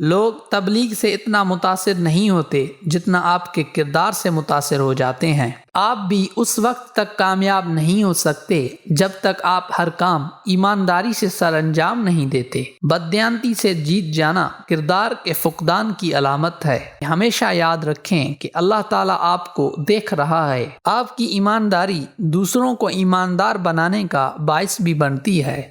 لوگ تبلیغ سے اتنا متاثر نہیں ہوتے جتنا آپ کے کردار سے متاثر ہو جاتے ہیں۔ آپ بھی اس وقت تک کامیاب نہیں ہو سکتے جب تک آپ ہر کام ایمانداری سے سر انجام نہیں دیتے۔ بددیانتی سے جیت جانا کردار کے فقدان کی علامت ہے۔ ہمیشہ یاد رکھیں کہ اللہ تعالیٰ آپ کو دیکھ رہا ہے۔ آپ کی ایمانداری دوسروں کو ایماندار بنانے کا باعث بھی بنتی ہے۔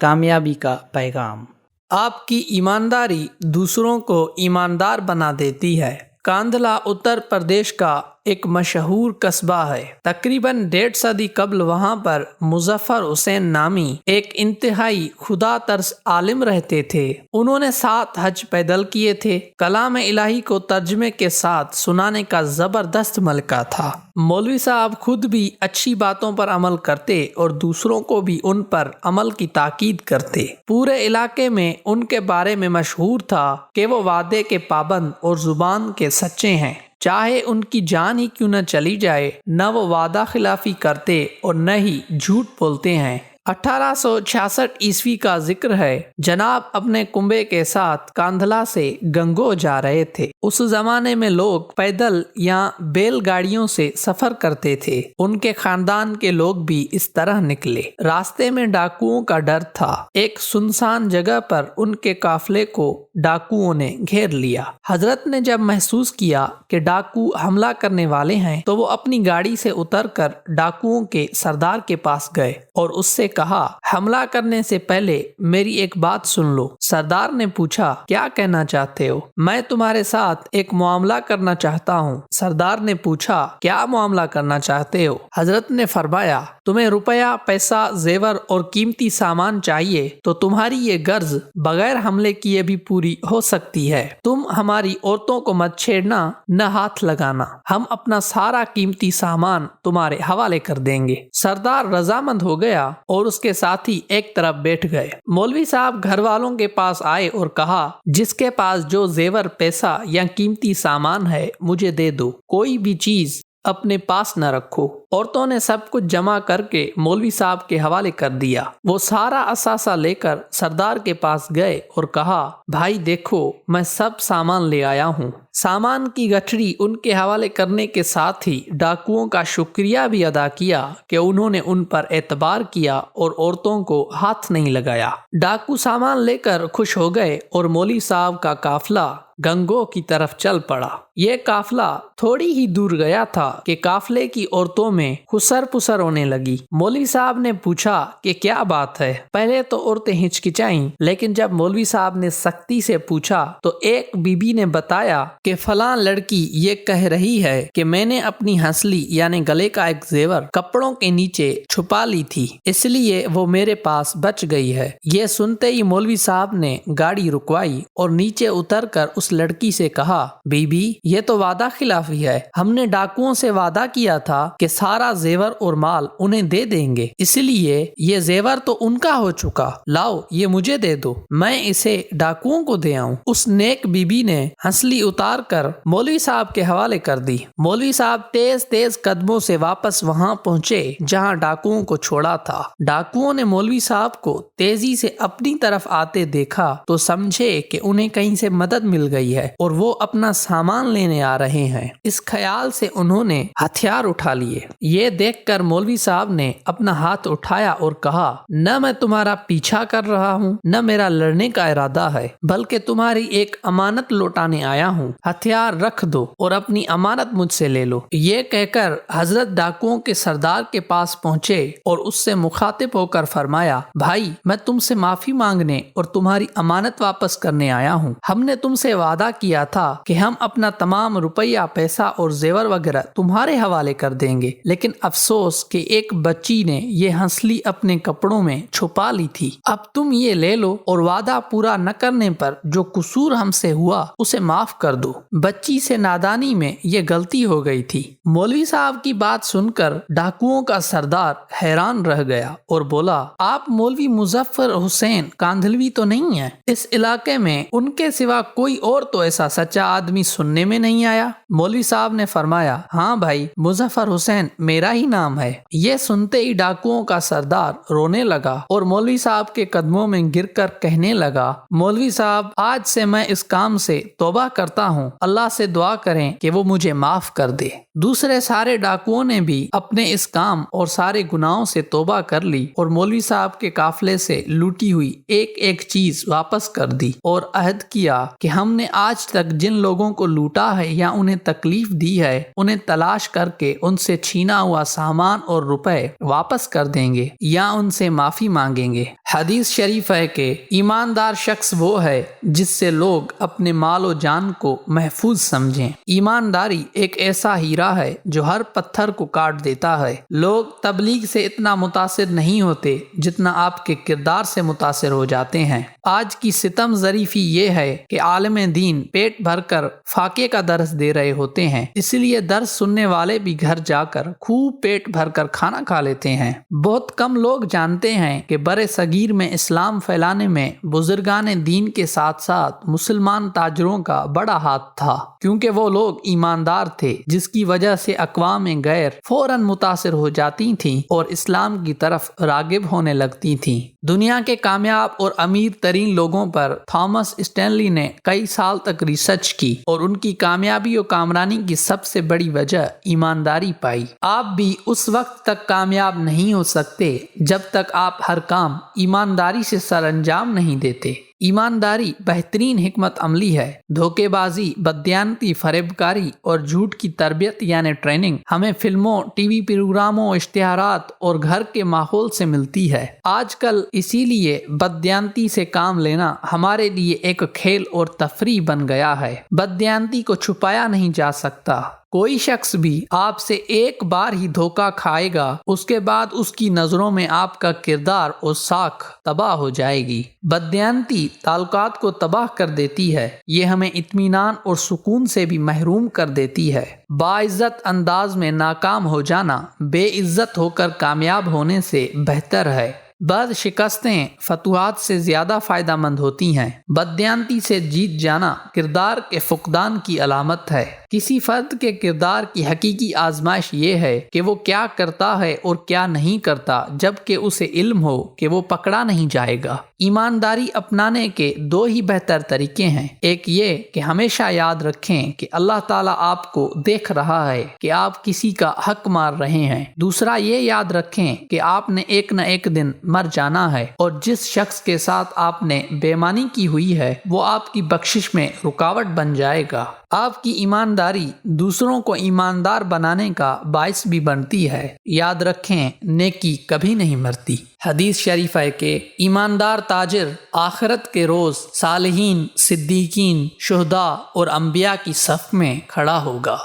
کامیابی کا پیغام۔ آپ کی ایمانداری دوسروں کو ایماندار بنا دیتی ہے۔ کاندھلا اتر پردیش کا ایک مشہور قصبہ ہے۔ تقریباً 1.5 صدی قبل وہاں پر مظفر حسین نامی ایک انتہائی خدا ترس عالم رہتے تھے۔ انہوں نے 7 حج پیدل کیے تھے۔ کلام الہی کو ترجمے کے ساتھ سنانے کا زبردست ملکہ تھا۔ مولوی صاحب خود بھی اچھی باتوں پر عمل کرتے اور دوسروں کو بھی ان پر عمل کی تاکید کرتے۔ پورے علاقے میں ان کے بارے میں مشہور تھا کہ وہ وعدے کے پابند اور زبان کے سچے ہیں۔ چاہے ان کی جان ہی کیوں نہ چلی جائے، نہ وہ وعدہ خلافی کرتے اور نہ ہی جھوٹ بولتے ہیں۔ 1866 عیسوی کا ذکر ہے۔ جناب اپنے کنبے کے ساتھ کاندھلا سے گنگو جا رہے تھے۔ اس زمانے میں لوگ پیدل یا بیل گاڑیوں سے سفر کرتے تھے۔ ان کے خاندان کے لوگ بھی اس طرح نکلے۔ راستے میں ڈاکوؤں کا ڈر تھا۔ ایک سنسان جگہ پر ان کے قافلے کو ڈاکوؤں نے گھیر لیا۔ حضرت نے جب محسوس کیا کہ ڈاکو حملہ کرنے والے ہیں تو وہ اپنی گاڑی سے اتر کر ڈاکوؤں کے سردار کے پاس گئے اور اس سے کہا، حملہ کرنے سے پہلے میری ایک بات سن لو۔ سردار نے پوچھا، کیا کہنا چاہتے ہو؟ میں تمہارے ساتھ ایک معاملہ کرنا چاہتا ہوں۔ سردار نے پوچھا، کیا معاملہ کرنا چاہتے ہو؟ حضرت نے فرمایا، تمہیں روپیہ، پیسہ، زیور اور قیمتی سامان چاہیے تو تمہاری یہ غرض بغیر حملے کیے بھی پوری ہو سکتی ہے۔ تم ہماری عورتوں کو مت چھیڑنا، نہ ہاتھ لگانا۔ ہم اپنا سارا قیمتی سامان تمہارے حوالے کر دیں گے۔ سردار رضامند ہو گیا اور اس کے ساتھی ایک طرف بیٹھ گئے۔ مولوی صاحب گھر والوں کے پاس آئے اور کہا، جس کے پاس جو زیور، پیسہ یا قیمتی سامان ہے مجھے دے دو، کوئی بھی چیز اپنے پاس نہ رکھو۔ عورتوں نے سب کچھ جمع کر کے مولوی صاحب کے حوالے کر دیا۔ وہ سارا اثاثہ لے کر سردار کے پاس گئے اور کہا، بھائی دیکھو، میں سب سامان لے آیا ہوں۔ سامان کی گٹھڑی ان کے حوالے کرنے کے ساتھ ہی ڈاکوؤں کا شکریہ بھی ادا کیا کہ انہوں نے ان پر اعتبار کیا اور عورتوں کو ہاتھ نہیں لگایا۔ ڈاکو سامان لے کر خوش ہو گئے اور مولوی صاحب کا قافلہ گنگو کی طرف چل پڑا۔ یہ قافلہ تھوڑی ہی دور گیا تھا کہ قافلے کی عورتوں میں خسر پسر ہونے لگی۔ مولوی صاحب نے پوچھا کہ کیا بات ہے؟ پہلے تو عورتیں ہچکچائیں، لیکن جب مولوی صاحب نے سختی سے پوچھا تو ایک بی بی نے بتایا کہ فلاں لڑکی یہ کہہ رہی ہے کہ میں نے اپنی ہنسلی یعنی گلے کا ایک زیور کپڑوں کے نیچے چھپا لی تھی، اس لیے وہ میرے پاس بچ گئی ہے۔ یہ سنتے ہی مولوی صاحب نے گاڑی رکوائی اور نیچے اتر کر اس لڑکی سے کہا، بی بی یہ تو وعدہ خلافی ہے۔ ہم نے ڈاکوؤں سے وعدہ کیا تھا کہ سارا زیور اور مال انہیں دے دیں گے، اس لیے یہ زیور تو ان کا ہو چکا، لاؤ یہ مجھے دے دو، میں اسے ڈاکوؤں کو دے آؤں۔ اس نیک بی بی نے ہنسلی اتار کر مولوی صاحب کے حوالے کر دی۔ مولوی صاحب تیز تیز قدموں سے واپس وہاں پہنچے جہاں ڈاکوؤں کو چھوڑا تھا۔ ڈاکوؤں نے مولوی صاحب کو تیزی سے اپنی طرف آتے دیکھا تو سمجھے کہ انہیں کہیں سے مدد مل گئی ہے اور وہ اپنا سامان لینے آ رہے ہیں۔ اس خیال سے انہوں نے ہتھیار اٹھا لیے۔ یہ دیکھ کر مولوی صاحب نے اپنا ہاتھ اٹھایا اور کہا، نہ میں تمہارا پیچھا کر رہا ہوں، نہ میرا لڑنے کا ارادہ ہے، بلکہ تمہاری ایک امانت لوٹانے آیا ہوں۔ ہتھیار رکھ دو اور اپنی امانت مجھ سے لے لو۔ یہ کہہ کر حضرت ڈاکوؤں کے سردار کے پاس پہنچے اور اس سے مخاطب ہو کر فرمایا، بھائی میں تم سے معافی مانگنے اور تمہاری امانت واپس کرنے آیا ہوں۔ ہم نے تم سے وعدہ کیا تھا کہ ہم اپنا تمام روپیہ، پیسہ اور زیور وغیرہ تمہارے حوالے کر دیں گے، لیکن افسوس کہ ایک بچی نے یہ ہنسلی اپنے کپڑوں میں چھپا لی تھی۔ اب تم یہ لے لو اور وعدہ پورا نہ کرنے پر جو قصور ہم سے ہوا اسے معاف کر دو۔ بچی سے نادانی میں یہ غلطی ہو گئی تھی۔ مولوی صاحب کی بات سن کر ڈاکوؤں کا سردار حیران رہ گیا اور بولا، آپ مولوی مظفر حسین کاندھلوی تو نہیں ہیں؟ اس علاقے میں ان کے سوا کوئی اور تو ایسا سچا آدمی سننے میں نہیں آیا۔ مولوی صاحب نے فرمایا ہاں بھائی، مظفر حسین میرا ہی نام ہے۔ یہ سنتے ہی ڈاکوؤں کا سردار رونے لگا اور مولوی صاحب کے قدموں میں گر کر کہنے لگا مولوی صاحب آج سے میں اس کام سے توبہ کرتا ہوں، اللہ سے دعا کریں کہ وہ مجھے معاف کر دے۔ دوسرے سارے ڈاکوؤں نے بھی اپنے اس کام اور سارے گناہوں سے توبہ کر لی اور مولوی صاحب کے قافلے سے لوٹی ہوئی ایک ایک چیز واپس کر دی اور عہد کیا کہ ہم نے آج تک جن لوگوں کو لوٹا ہے یا انہیں تکلیف دی ہے انہیں تلاش کر کے ان سے چھینا ہوا سامان اور روپے واپس کر دیں گے یا ان سے معافی مانگیں گے۔ حدیث شریف ہے کہ ایماندار شخص وہ ہے جس سے لوگ اپنے مال و جان کو محفوظ سمجھیں۔ ایمانداری ایک ایسا ہیرا ہے جو ہر پتھر کو کاٹ دیتا ہے۔ لوگ تبلیغ سے اتنا متاثر نہیں ہوتے جتنا آپ کے کردار سے متاثر ہو جاتے ہیں۔ آج کی ستم ظریفی یہ ہے کہ عالم دین پیٹ بھر کر فاقے کا درس دے رہے ہوتے ہیں، اس لیے درس سننے والے بھی گھر جا کر خوب پیٹ بھر کر کھانا کھا لیتے ہیں۔ بہت کم لوگ جانتے ہیں کہ برِ صغیر میں اسلام پھیلانے میں بزرگان دین کے ساتھ ساتھ مسلمان تاجروں کا بڑا ہاتھ تھا، کیونکہ وہ لوگ ایماندار تھے، جس کی وجہ سے اقوام غیر فوراً متاثر ہو جاتی تھیں اور اسلام کی طرف راغب ہونے لگتی تھیں۔ دنیا کے کامیاب اور امیر ترین لوگوں پر تھامس اسٹینلی نے کئی سال تک ریسرچ کی اور ان کی کامیابی و کامرانی کی سب سے بڑی وجہ ایمانداری پائی۔ آپ بھی اس وقت تک کامیاب نہیں ہو سکتے جب تک آپ ہر کام ایمانداری سے سر انجام نہیں دیتے۔ ایمانداری بہترین حکمت عملی ہے۔ دھوکے بازی، بددیانتی، فریب کاری اور جھوٹ کی تربیت یعنی ٹریننگ ہمیں فلموں، ٹی وی پروگراموں، اشتہارات اور گھر کے ماحول سے ملتی ہے۔ آج کل اسی لیے بددیانتی سے کام لینا ہمارے لیے ایک کھیل اور تفریح بن گیا ہے۔ بددیانتی کو چھپایا نہیں جا سکتا۔ کوئی شخص بھی آپ سے ایک بار ہی دھوکہ کھائے گا، اس کے بعد اس کی نظروں میں آپ کا کردار اور ساکھ تباہ ہو جائے گی۔ بددیانتی تعلقات کو تباہ کر دیتی ہے، یہ ہمیں اطمینان اور سکون سے بھی محروم کر دیتی ہے۔ باعزت انداز میں ناکام ہو جانا بے عزت ہو کر کامیاب ہونے سے بہتر ہے۔ بعض شکستیں فتوحات سے زیادہ فائدہ مند ہوتی ہیں۔ بددیانتی سے جیت جانا کردار کے فقدان کی علامت ہے۔ کسی فرد کے کردار کی حقیقی آزمائش یہ ہے کہ وہ کیا کرتا ہے اور کیا نہیں کرتا، جبکہ اسے علم ہو کہ وہ پکڑا نہیں جائے گا۔ ایمانداری اپنانے کے دو ہی بہتر طریقے ہیں۔ ایک یہ کہ ہمیشہ یاد رکھیں کہ اللہ تعالیٰ آپ کو دیکھ رہا ہے کہ آپ کسی کا حق مار رہے ہیں۔ دوسرا یہ یاد رکھیں کہ آپ نے ایک نہ ایک دن مر جانا ہے اور جس شخص کے ساتھ آپ نے بے ایمانی کی ہوئی ہے وہ آپ کی بخشش میں رکاوٹ بن جائے گا۔ آپ کی ایمانداری دوسروں کو ایماندار بنانے کا باعث بھی بنتی ہے۔ یاد رکھیں نیکی کبھی نہیں مرتی۔ حدیث شریف ہے کہ ایماندار تاجر آخرت کے روز صالحین، صدیقین، شہداء اور انبیاء کی صف میں کھڑا ہوگا۔